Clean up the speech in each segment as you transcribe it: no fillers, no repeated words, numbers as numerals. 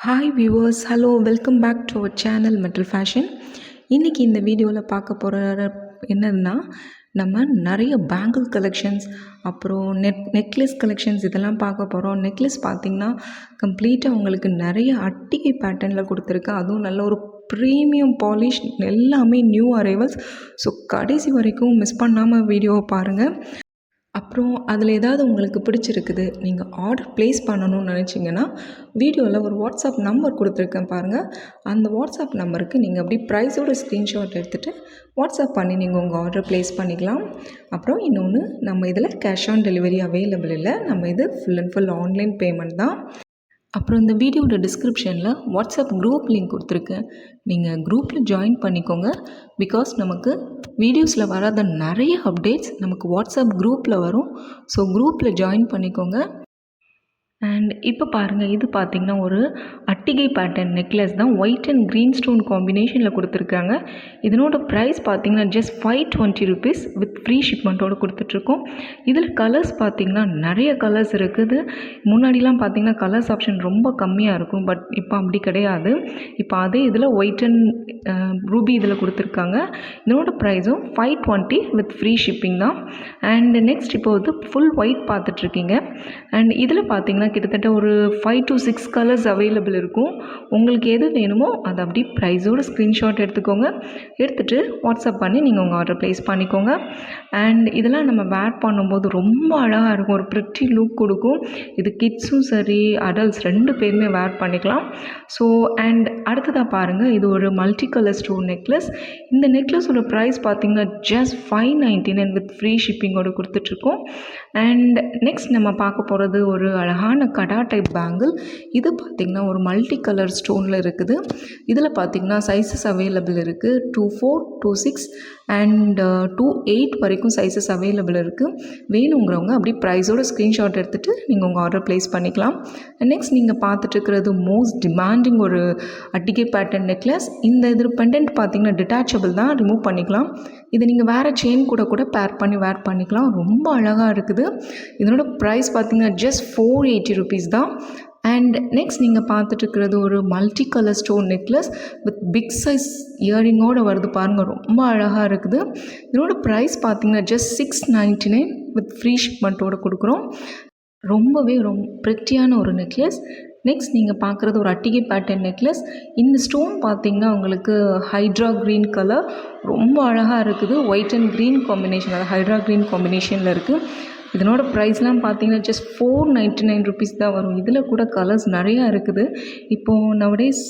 Hi viewers, hello, welcome back to our channel Metal Fashion. இன்றைக்கி இந்த வீடியோவில் பார்க்க போகிற என்னன்னா, நம்ம நிறைய பேங்கிள் கலெக்ஷன்ஸ், அப்புறம் நெக்லஸ் கலெக்ஷன்ஸ் இதெல்லாம் பார்க்க போகிறோம். நெக்லஸ் பார்த்திங்கன்னா கம்ப்ளீட்டாக உங்களுக்கு நிறைய அட்டிகை பேட்டர்னில் கொடுத்துருக்கேன். அதுவும் நல்ல ஒரு ப்ரீமியம் பாலிஷ், எல்லாமே நியூ அரைவல்ஸ். ஸோ கடைசி வரைக்கும் மிஸ் பண்ணாமல் வீடியோவை பாருங்கள். அப்புறம் அதில் ஏதாவது உங்களுக்கு பிடிச்சிருக்குது, நீங்கள் ஆர்டர் ப்ளேஸ் பண்ணணும்னு நினச்சிங்கன்னா வீடியோவில் ஒரு வாட்ஸ்அப் நம்பர் கொடுத்துருக்கேன் பாருங்கள். அந்த வாட்ஸ்அப் நம்பருக்கு நீங்கள் அப்படி ப்ரைஸோட ஸ்க்ரீன்ஷாட் எடுத்துகிட்டு வாட்ஸ்அப் பண்ணி நீங்கள் உங்கள் ஆர்டர் ப்ளேஸ் பண்ணிக்கலாம். அப்புறம் இன்னொன்று, நம்ம இதில் கேஷ் ஆன் டெலிவரி அவைலபிள் இல்லை. நம்ம இது full and full online payment தான். அப்புறம் இந்த வீடியோட டிஸ்கிரிப்ஷனில் வாட்ஸ்அப் குரூப் லிங்க் கொடுத்துருக்கேன். நீங்கள் குரூப்பில் ஜாயின் பண்ணிக்கோங்க. பிகாஸ் நமக்கு வீடியோஸில் வராத நிறைய அப்டேட்ஸ் நமக்கு வாட்ஸ்அப் குரூப்பில் வரும். ஸோ குரூப்பில் ஜாயின் பண்ணிக்கோங்க. அண்ட் இப்போ பாருங்கள், இது பார்த்திங்கன்னா ஒரு அட்டிகை பேட்டர்ன் நெக்லஸ் தான். ஒயிட் அண்ட் க்ரீன் ஸ்டோன் காம்பினேஷனில் கொடுத்துருக்காங்க. இதனோட ப்ரைஸ் பார்த்திங்கன்னா ஜஸ்ட் 520 rupees வித் ஃப்ரீ ஷிப்மெண்ட்டோடு கொடுத்துட்ருக்கோம். இதில் கலர்ஸ் பார்த்திங்கன்னா நிறைய கலர்ஸ் இருக்குது. முன்னாடிலாம் பார்த்திங்கன்னா கலர்ஸ் ஆப்ஷன் ரொம்ப கம்மியாக இருக்கும். பட் இப்போ அப்படி கிடையாது. இப்போ அதே இதில் ஒயிட் அண்ட் ரூபி இதில் கொடுத்துருக்காங்க. இதனோட ப்ரைஸும் 520 வித் ஃப்ரீ ஷிப்பிங் தான். அண்ட் நெக்ஸ்ட் இப்போ வந்து ஃபுல் ஒயிட் பார்த்துட்ருக்கீங்க. அண்ட் இதில் பார்த்திங்கன்னா கிட்டத்தட்ட ஒரு 5 to 6 கலர்ஸ் அவைலபிள் இருக்கும். உங்களுக்கு எது வேணுமோ அதை அப்படி ப்ரைஸோட ஸ்க்ரீன்ஷாட் எடுத்துக்கோங்க. எடுத்துகிட்டு வாட்ஸ்அப் பண்ணி நீங்கள் உங்கள் ஆர்டர் ப்ளேஸ் பண்ணிக்கோங்க. அண்ட் இதெல்லாம் நம்ம வேர் பண்ணும்போது ரொம்ப அழகாக இருக்கும், ஒரு ப்ரிட்டி லுக் கொடுக்கும். இது கிட்ஸும் சரி, அடல்ட்ஸ் 2 பேருமே வேர் பண்ணிக்கலாம். ஸோ அண்ட் அடுத்ததாக பாருங்கள், இது ஒரு மல்டி கலர் ஸ்டோன் நெக்லஸ். இந்த நெக்லஸோட ப்ரைஸ் பார்த்திங்கன்னா ஜஸ்ட் 599 வித் ஃப்ரீ ஷிப்பிங்கோடு கொடுத்துட்ருக்கோம். அண்ட் நெக்ஸ்ட் நம்ம பார்க்க போகிறது ஒரு அழகான கடா டைப் பேங்கிள். இது பார்த்திங்கன்னா ஒரு மல்டி கலர் ஸ்டோனில் இருக்குது. இதில் பார்த்திங்கன்னா சைஸஸ் அவைலபிள் இருக்குது. 2-4, 2-6 அண்ட் 2-8 வரைக்கும் சைஸஸ் அவைலபிள் இருக்குது. வேணுங்கிறவங்க அப்படி ப்ரைஸோட ஸ்க்ரீன்ஷாட் எடுத்துகிட்டு நீங்கள் உங்கள் ஆர்டர் ப்ளேஸ் பண்ணிக்கலாம். நெக்ஸ்ட் நீங்கள் பார்த்துட்ருக்கிறது மோஸ்ட் டிமாண்டிங் ஒரு அட்டிகை பேட்டர்ன் நெக்லஸ். இந்த இது பெண்டன்ட் பார்த்திங்கன்னா டிட்டாச்சபிள் தான், ரிமூவ் பண்ணிக்கலாம். இதை நீங்கள் வேறு செயின் கூட பேர் பண்ணி வேர் பண்ணிக்கலாம். ரொம்ப அழகாக இருக்குது. இதனோட ப்ரைஸ் பார்த்திங்கன்னா ஜஸ்ட் 480 rupees தான். அண்ட் நெக்ஸ்ட் நீங்கள் பார்த்துட்ருக்கிறது ஒரு multi colour stone necklace with big size இயரிங்கோடு வருது பாருங்கள். ரொம்ப அழகாக இருக்குது. இதனோட ப்ரைஸ் பார்த்திங்கன்னா ஜஸ்ட் 699 வித் ஃப்ரீ ஷிப்மெண்ட்டோடு கொடுக்குறோம். ரொம்பவே ப்ரிட்டியான ஒரு நெக்லஸ். நெக்ஸ்ட் நீங்கள் பார்க்குறது ஒரு அட்டிகை பேட்டர்ன் நெக்லஸ். இந்த ஸ்டோன் பார்த்திங்கன்னா உங்களுக்கு ஹைட்ரா க்ரீன் கலர் ரொம்ப அழகாக இருக்குது. ஒயிட் அண்ட் க்ரீன் காம்பினேஷன், அதாவது ஹைட்ரா க்ரீன் காம்பினேஷனில் இருக்குது. இதனோட ப்ரைஸ்லாம் பார்த்திங்கன்னா ஜஸ்ட் 499 rupees தான் வரும். இதில் கூட கலர்ஸ் நிறையா இருக்குது. இப்போது நவடேஸ்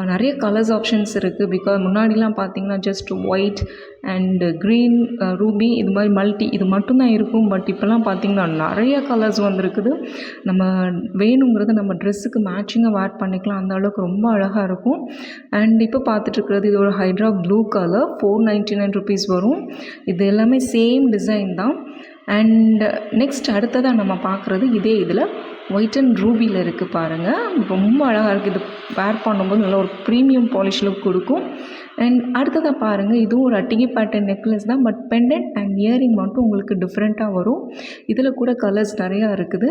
நிறைய கலர்ஸ் ஆப்ஷன்ஸ் இருக்குது. பிகாஸ் முன்னாடிலாம் பார்த்திங்கன்னா just white and green, Ruby, இது மாதிரி மல்டி இது மட்டும்தான் இருக்கும். பட் இப்போல்லாம் பார்த்திங்கன்னா நிறைய கலர்ஸ் வந்துருக்குது. நம்ம வேணுங்கிறத நம்ம ட்ரெஸ்ஸுக்கு மேட்சிங்காக வேர் பண்ணிக்கலாம். அந்த அளவுக்கு ரொம்ப அழகாக இருக்கும். அண்ட் இப்போ பார்த்துட்ருக்கிறது இது ஒரு ஹைட்ரா ப்ளூ கலர், 499 rupees வரும். இது எல்லாமே சேம் டிசைன் தான். அண்ட் நெக்ஸ்ட் அடுத்ததாக நம்ம பார்க்குறது இதே இதில் ஒயிட் அண்ட் ரூபியில் இருக்குது பாருங்கள். ரொம்ப அழகாக இருக்குது. இது வேர் பண்ணும்போது நல்லா ஒரு ப்ரீமியம் பாலிஷ் லுக் கொடுக்கும். அண்ட் அடுத்ததாக பாருங்கள், இதுவும் ஒரு அட்டிகை பேட்டர்ன் நெக்லஸ் தான். பட் பெண்டன்ட் அண்ட் இயரிங் மட்டும் உங்களுக்கு டிஃப்ரெண்ட்டாக வரும். இதில் கூட கலர்ஸ் நிறையா இருக்குது.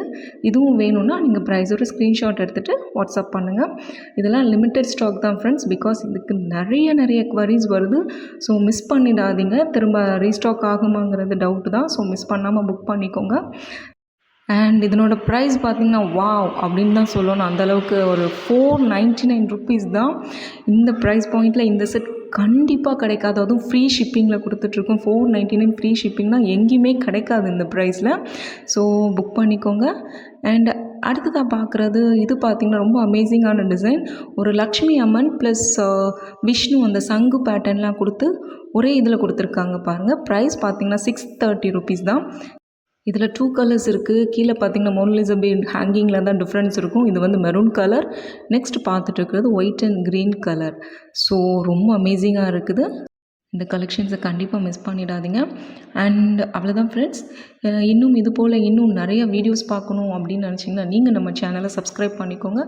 இதுவும் வேணும்னா நீங்கள் ப்ரைஸோட ஸ்க்ரீன்ஷாட் எடுத்துகிட்டு வாட்ஸ்அப் பண்ணுங்கள். இதெல்லாம் லிமிட்டட் ஸ்டாக் தான் ஃப்ரெண்ட்ஸ். பிகாஸ் இதுக்கு நிறைய குவரிஸ் வருது. ஸோ மிஸ் பண்ணிடாதீங்க. திரும்ப ரீஸ்டாக் ஆகுமாங்கிறது டவுட்டு தான். ஸோ மிஸ் பண்ணாமல் புக் பண்ணிக்கோங்க. அண்ட் இதனோட ப்ரைஸ் பார்த்திங்கன்னா வாவ் அப்படின்னு தான் சொல்லணும். அந்தளவுக்கு ஒரு 499 rupees தான். இந்த ப்ரைஸ் பாயிண்டில் இந்த செட் கண்டிப்பாக கிடைக்காது. அதுவும் ஃப்ரீ ஷிப்பிங்கில் கொடுத்துட்ருக்கோம். 499 ஃப்ரீ ஷிப்பிங் தான், எங்கேயுமே கிடைக்காது இந்த ப்ரைஸில். ஸோ புக் பண்ணிக்கோங்க. அண்ட் அடுத்ததாக பார்க்குறது இது பார்த்திங்கன்னா ரொம்ப அமேசிங்கான டிசைன். ஒரு லக்ஷ்மி அம்மன் ப்ளஸ் விஷ்ணு அந்த சங்கு பேட்டர்ன்லாம் கொடுத்து ஒரே இதில் கொடுத்துருக்காங்க பாருங்கள். ப்ரைஸ் பார்த்திங்கன்னா 630 rupees தான். இதில் 2 கலர்ஸ் இருக்குது. கீழே பார்த்திங்கன்னா மோனலிசா ஹேங்கிங்கில் தான் டிஃப்ரென்ஸ் இருக்கும். இது வந்து மெரூன் கலர். நெக்ஸ்ட் பார்த்துட்டு இருக்கிறது white and green colour. So ரொம்ப அமேசிங்காக இருக்குது. இந்த கலெக்ஷன்ஸை கண்டிப்பாக மிஸ் பண்ணிடாதீங்க. அண்ட் அவ்வளோதான் ஃப்ரெண்ட்ஸ். இன்னும் இது போல் இன்னும் நிறைய வீடியோஸ் பார்க்கணும் அப்படின்னு நினச்சிங்கன்னா நீங்கள் நம்ம சேனலை சப்ஸ்கிரைப் பண்ணிக்கோங்க.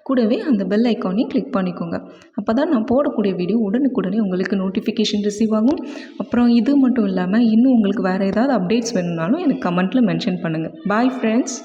கூடவே அந்த பெல் ஐக்கானையும் கிளிக் பண்ணிக்கோங்க. அப்போ தான் நான் போடக்கூடிய வீடியோ உடனுக்குடனே உங்களுக்கு நோட்டிஃபிகேஷன் ரிசீவ் ஆகும். அப்புறம் இது மட்டும் இல்லாமல் இன்னும் உங்களுக்கு வேறு ஏதாவது அப்டேட்ஸ் வேணும்னாலும் எனக்கு கமெண்ட்டில் மென்ஷன் பண்ணுங்கள். Bye friends.